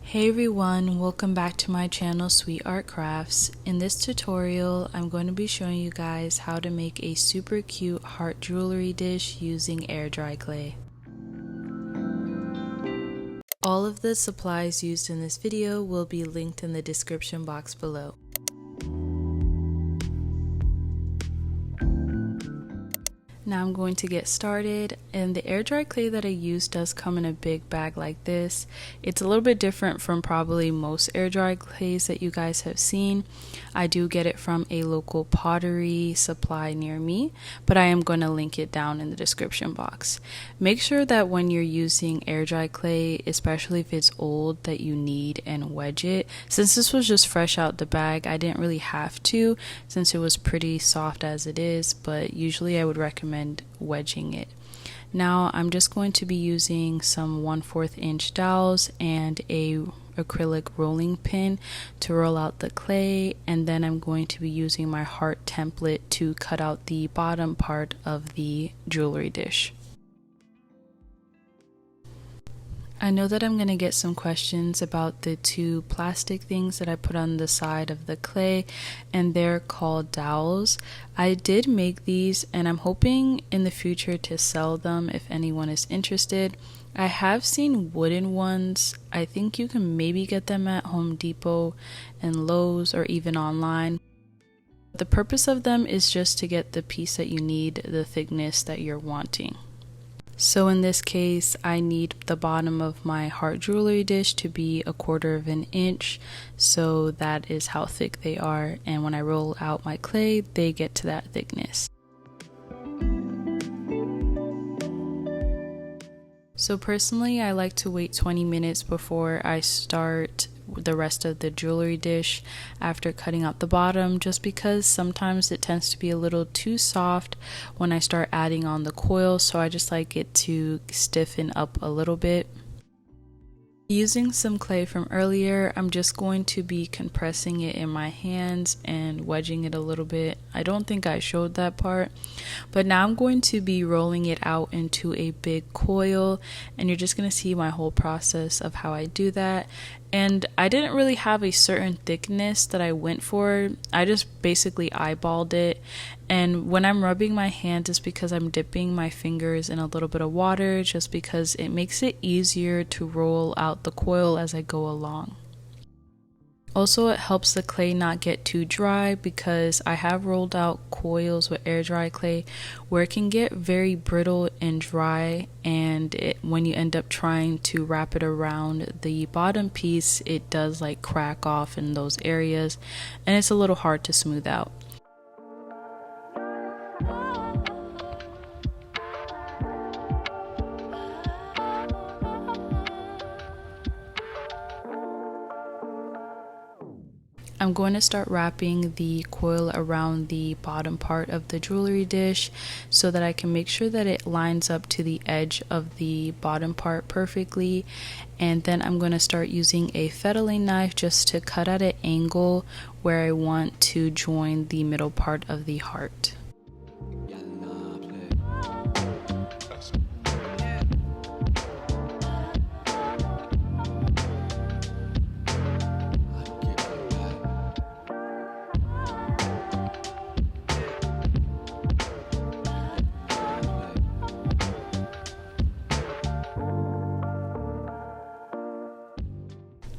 Hey everyone, welcome back to my channel Sweet Art Crafts. In this tutorial, I'm going to be showing you guys how to make a super cute heart jewelry dish using air dry clay. All of the supplies used in this video will be linked in the description box below. Now I'm going to get started, and the air dry clay that I use does come in a big bag like this. It's a little bit different from probably most air dry clays that you guys have seen. I do get it from a local pottery supply near me, but I am going to link it down in the description box. Make sure that when you're using air dry clay, especially if it's old, that you knead and wedge it. Since this was just fresh out the bag, I didn't really have to since it was pretty soft as it is, but usually I would recommend wedging it. Now I'm just going to be using some 1/4 inch dowels and a acrylic rolling pin to roll out the clay, and then I'm going to be using my heart template to cut out the bottom part of the jewelry dish. I know that I'm going to get some questions about the two plastic things that I put on the side of the clay, and they're called dowels. I did make these, and I'm hoping in the future to sell them if anyone is interested. I have seen wooden ones. I think you can maybe get them at Home Depot and Lowe's or even online. The purpose of them is just to get the piece that you need, the thickness that you're wanting. So in this case, I need the bottom of my heart jewelry dish to be 1/4 inch, so that is how thick they are, and when I roll out my clay, they get to that thickness. So personally, I like to wait 20 minutes before I start the rest of the jewelry dish after cutting out the bottom, just because sometimes it tends to be a little too soft when I start adding on the coil, so I just like it to stiffen up a little bit. Using some clay from earlier, I'm just going to be compressing it in my hands and wedging it a little bit. I don't think I showed that part, but now I'm going to be rolling it out into a big coil, and you're just going to see my whole process of how I do that. And I didn't really have a certain thickness that I went for. I just basically eyeballed it, and when I'm rubbing my hands, it's because I'm dipping my fingers in a little bit of water, just because it makes it easier to roll out the coil as I go along. Also, it helps the clay not get too dry, because I have rolled out coils with air dry clay where it can get very brittle and dry, and when you end up trying to wrap it around the bottom piece, it does like crack off in those areas, and it's a little hard to smooth out. I'm going to start wrapping the coil around the bottom part of the jewelry dish so that I can make sure that it lines up to the edge of the bottom part perfectly, and then I'm going to start using a fettling knife just to cut at an angle where I want to join the middle part of the heart.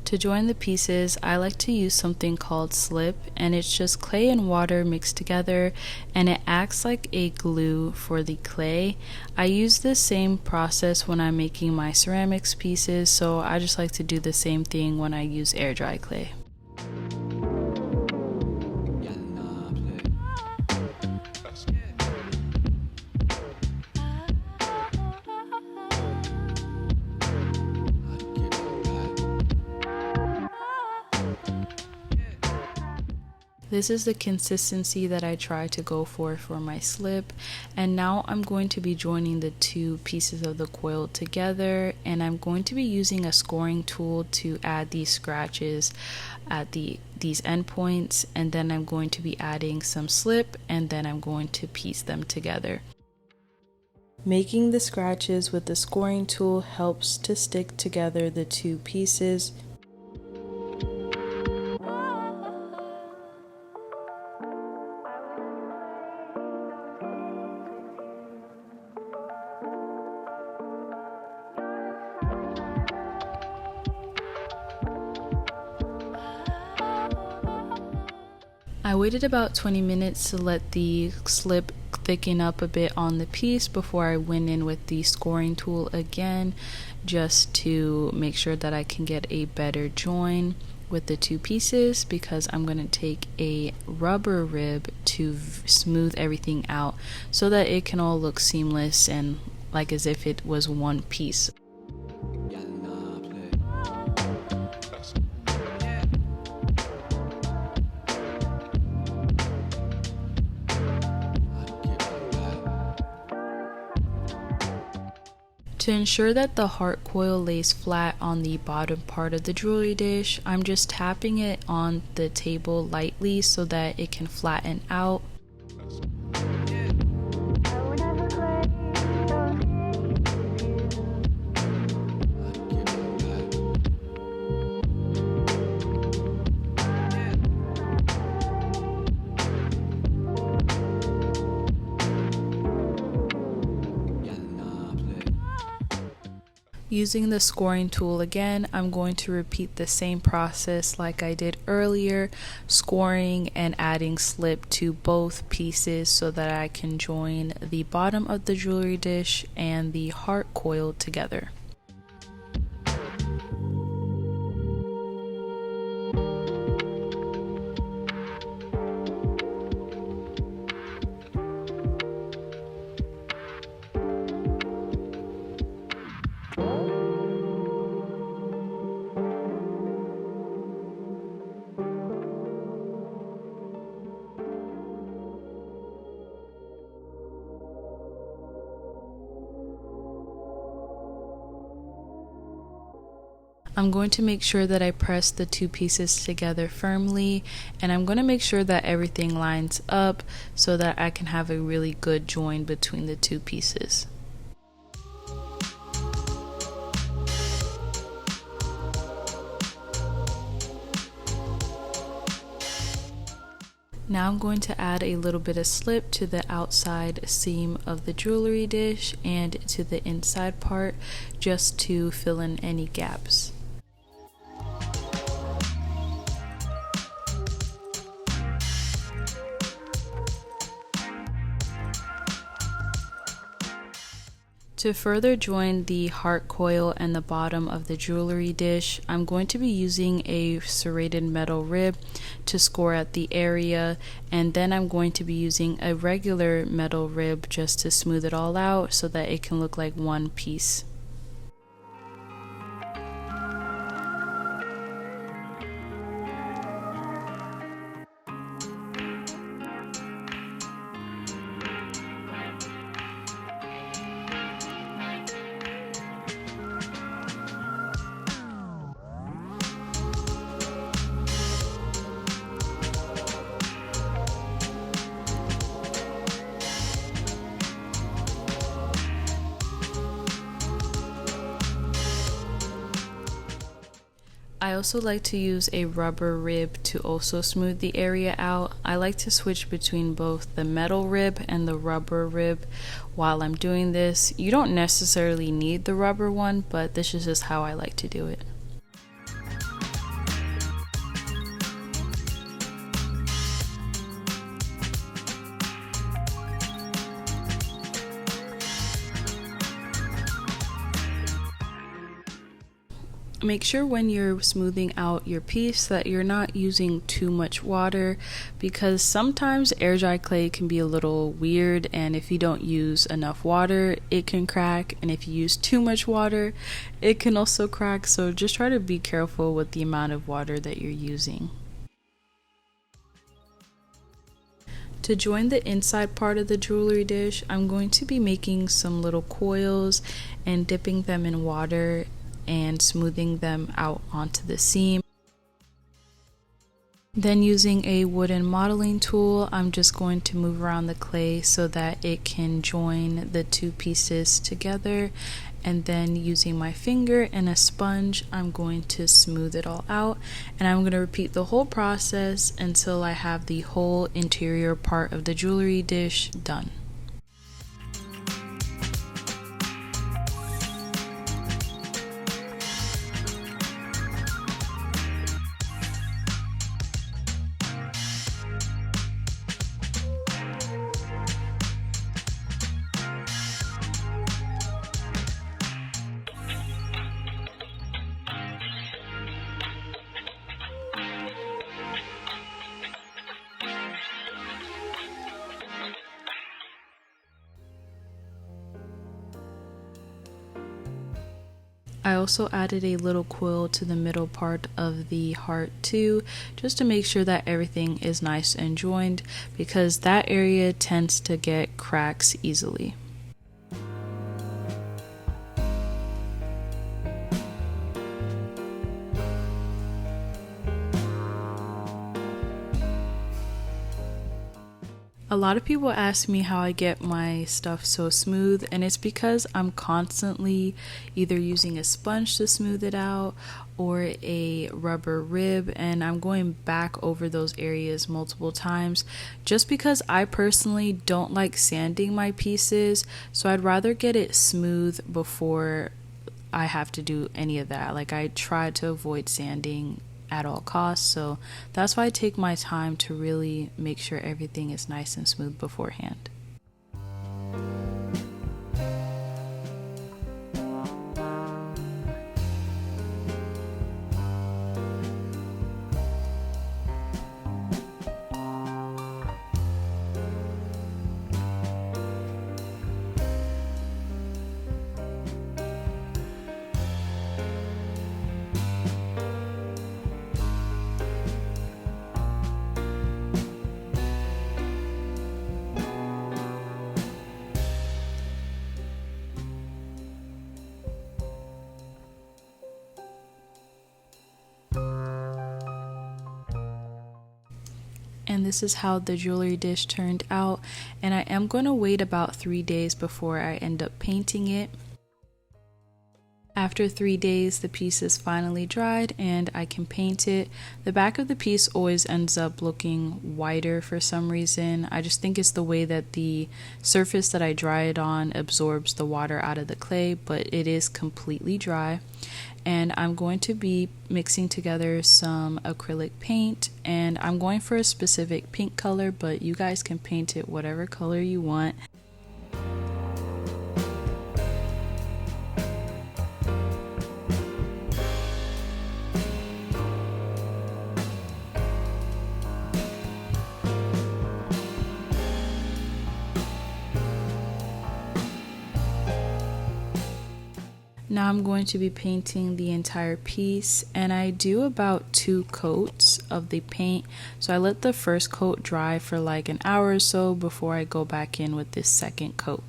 To join the pieces, I like to use something called slip, and it's just clay and water mixed together, and it acts like a glue for the clay. I use the same process when I'm making my ceramics pieces, so I just like to do the same thing when I use air dry clay. This is the consistency that I try to go for my slip, and now I'm going to be joining the two pieces of the coil together, and I'm going to be using a scoring tool to add these scratches at these endpoints, and then I'm going to be adding some slip, and then I'm going to piece them together. Making the scratches with the scoring tool helps to stick together the two pieces. I waited about 20 minutes to let the slip thicken up a bit on the piece before I went in with the scoring tool again, just to make sure that I can get a better join with the two pieces, because I'm going to take a rubber rib to smooth everything out so that it can all look seamless and like as if it was one piece. To ensure that the heart coil lays flat on the bottom part of the jewelry dish, I'm just tapping it on the table lightly so that it can flatten out. Using the scoring tool again, I'm going to repeat the same process like I did earlier, scoring and adding slip to both pieces so that I can join the bottom of the jewelry dish and the heart coil together. I'm going to make sure that I press the two pieces together firmly, and I'm going to make sure that everything lines up so that I can have a really good join between the two pieces. Now I'm going to add a little bit of slip to the outside seam of the jewelry dish and to the inside part, just to fill in any gaps. To further join the heart coil and the bottom of the jewelry dish, I'm going to be using a serrated metal rib to score at the area, and then I'm going to be using a regular metal rib just to smooth it all out so that it can look like one piece. I also like to use a rubber rib to also smooth the area out. I like to switch between both the metal rib and the rubber rib while I'm doing this. You don't necessarily need the rubber one, but this is just how I like to do it. Make sure when you're smoothing out your piece that you're not using too much water, because sometimes air dry clay can be a little weird, and if you don't use enough water it can crack, and if you use too much water it can also crack. So just try to be careful with the amount of water that you're using. To join the inside part of the jewelry dish, I'm going to be making some little coils and dipping them in water and smoothing them out onto the seam. Then using a wooden modeling tool, I'm just going to move around the clay so that it can join the two pieces together, and then using my finger and a sponge I'm going to smooth it all out, and I'm going to repeat the whole process until I have the whole interior part of the jewelry dish done. I also added a little quill to the middle part of the heart too, just to make sure that everything is nice and joined, because that area tends to get cracks easily. A lot of people ask me how I get my stuff so smooth, and it's because I'm constantly either using a sponge to smooth it out or a rubber rib, and I'm going back over those areas multiple times just because I personally don't like sanding my pieces, so I'd rather get it smooth before I have to do any of that. Like, I try to avoid sanding at all costs, so that's why I take my time to really make sure everything is nice and smooth beforehand. And this is how the jewelry dish turned out, and I am going to wait about 3 days before I end up painting it. After 3 days, the piece is finally dried and I can paint it. The back of the piece always ends up looking whiter for some reason. I just think it's the way that the surface that I dry it on absorbs the water out of the clay, but it is completely dry. And I'm going to be mixing together some acrylic paint, and I'm going for a specific pink color, but you guys can paint it whatever color you want. Now I'm going to be painting the entire piece, and I do about 2 coats of the paint. So I let the first coat dry for like an hour or so before I go back in with this second coat.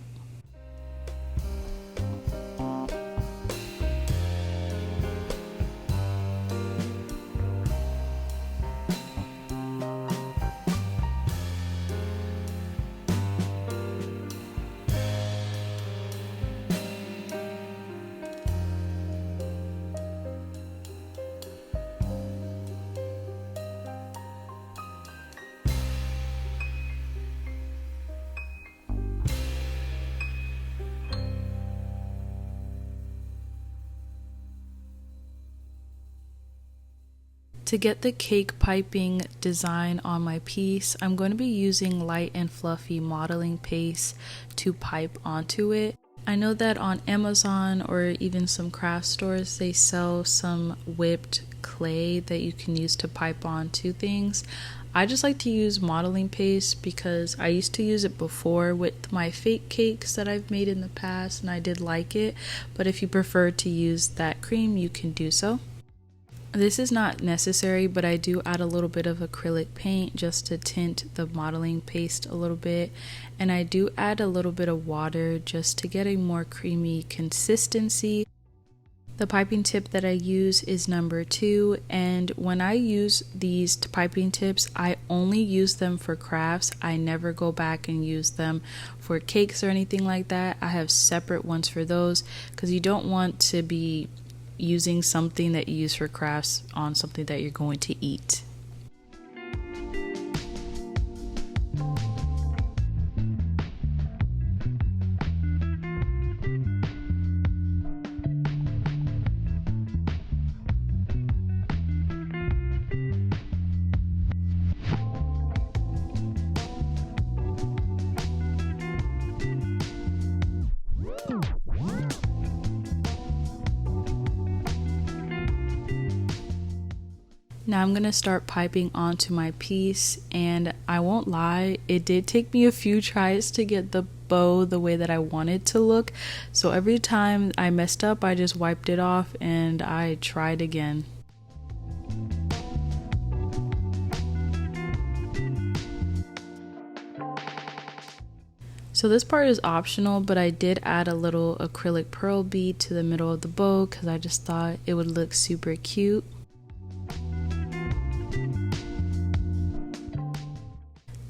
To get the cake piping design on my piece, I'm going to be using light and fluffy modeling paste to pipe onto it. I know that on Amazon or even some craft stores, they sell some whipped clay that you can use to pipe onto things. I just like to use modeling paste because I used to use it before with my fake cakes that I've made in the past, and I did like it. But if you prefer to use that cream, you can do so. This is not necessary, but I do add a little bit of acrylic paint just to tint the modeling paste a little bit, and I do add a little bit of water just to get a more creamy consistency. The piping tip that I use is number 2, and when I use these piping tips, I only use them for crafts. I never go back and use them for cakes or anything like that. I have separate ones for those because you don't want to be using something that you use for crafts on something that you're going to eat. Now I'm gonna start piping onto my piece, and I won't lie, it did take me a few tries to get the bow the way that I wanted to look. So every time I messed up, I just wiped it off and I tried again. So this part is optional, but I did add a little acrylic pearl bead to the middle of the bow because I just thought it would look super cute.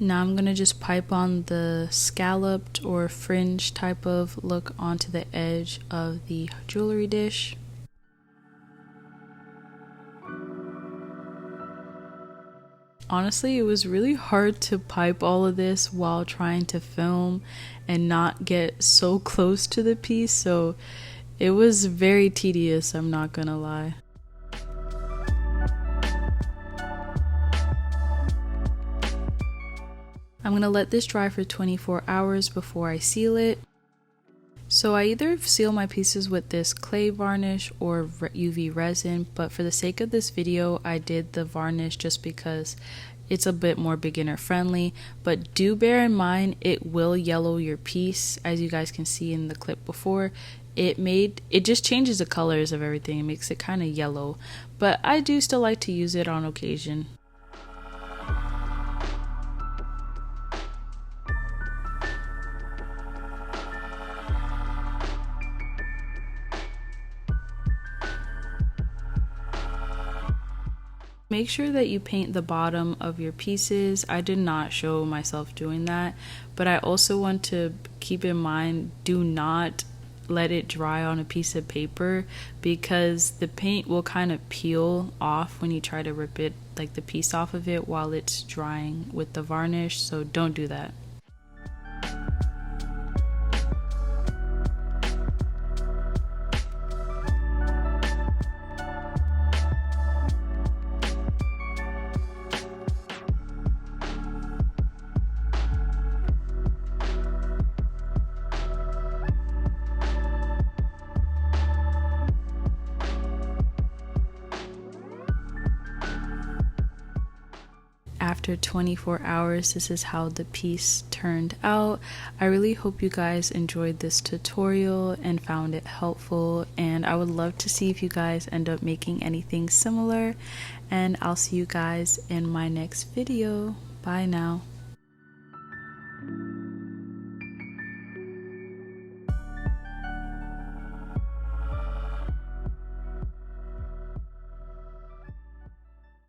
Now I'm gonna just pipe on the scalloped or fringe type of look onto the edge of the jewelry dish. Honestly, it was really hard to pipe all of this while trying to film and not get so close to the piece, so it was very tedious, I'm not gonna lie. I'm gonna let this dry for 24 hours before I seal it. So I either seal my pieces with this clay varnish or UV resin, but for the sake of this video, I did the varnish just because it's a bit more beginner friendly. But do bear in mind, it will yellow your piece, as you guys can see in the clip before. It just changes the colors of everything, it makes it kind of yellow, but I do still like to use it on occasion. Make sure that you paint the bottom of your pieces. I did not show myself doing that, but I also want to keep in mind, do not let it dry on a piece of paper because the paint will kind of peel off when you try to rip it, like the piece off of it while it's drying with the varnish, so don't do that. After 24 hours, this is how the piece turned out. I really hope you guys enjoyed this tutorial and found it helpful, and I would love to see if you guys end up making anything similar, and I'll see you guys in my next video. Bye now.